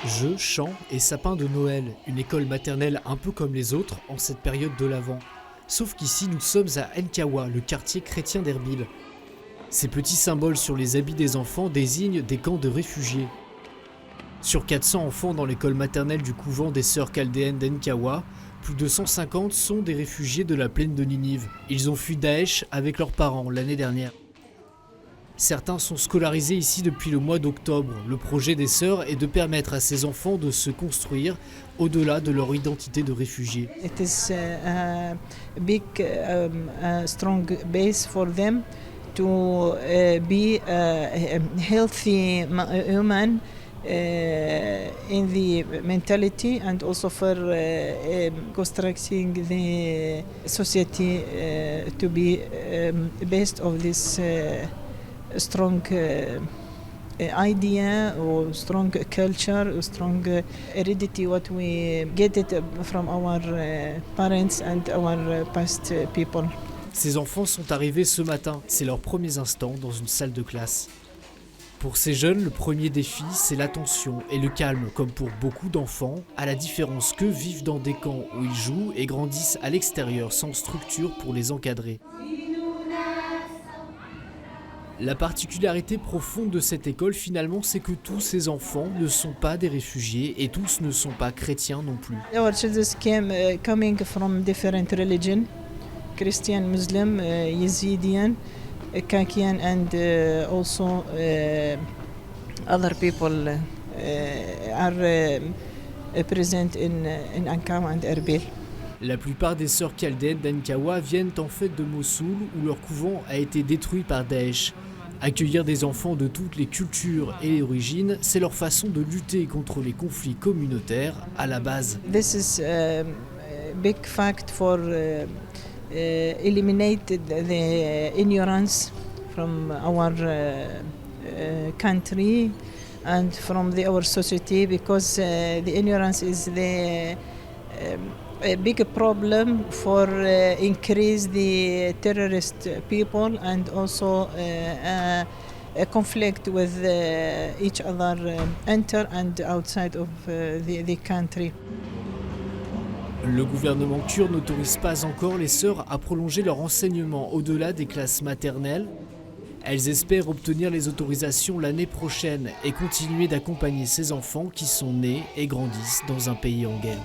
Jeux, chants et sapins de Noël, une école maternelle un peu comme les autres en cette période de l'Avent. Sauf qu'ici nous sommes à Nkawa, le quartier chrétien d'Erbil. Ces petits symboles sur les habits des enfants désignent des camps de réfugiés. Sur 400 enfants dans l'école maternelle du couvent des sœurs chaldéennes d'Nkawa, plus de 150 sont des réfugiés de la plaine de Ninive. Ils ont fui Daesh avec leurs parents l'année dernière. Certains sont scolarisés ici depuis le mois d'octobre. Le projet des sœurs est de permettre à ces enfants de se construire au-delà de leur identité de réfugiés. It is a big, strong base for them to be a healthy human in the mentality and also for constructing the society to be based of this strong idea or strong culture or strong heredity what we get it from our parents and our past people. Ces enfants sont arrivés ce matin, c'est leurs premiers instants dans une salle de classe. Pour ces jeunes, le premier défi, c'est l'attention et le calme, comme pour beaucoup d'enfants, à la différence qu'eux vivent dans des camps où ils jouent et grandissent à l'extérieur sans structure pour les encadrer. La particularité profonde de cette école finalement, c'est que tous ces enfants ne sont pas des réfugiés et tous ne sont pas chrétiens non plus. Our children coming from different religion, Christian, Muslim, Yazidien, Kakian and also other people are present in Nkawa and Erbil. La plupart des sœurs chaldéennes d'Nkawa viennent en fait de Mossoul où leur couvent a été détruit par Daesh. Accueillir des enfants de toutes les cultures et les origines, c'est leur façon de lutter contre les conflits communautaires à la base. This is a big fact for eliminate the ignorance from our country and from our society because the ignorance is the a big problem for increase the terrorist people and also a conflict with each other enter and outside of the country. Le gouvernement kurde n'autorise pas encore les sœurs à prolonger leur enseignement au-delà des classes maternelles. Elles espèrent obtenir les autorisations l'année prochaine et continuer d'accompagner ces enfants qui sont nés et grandissent dans un pays en guerre.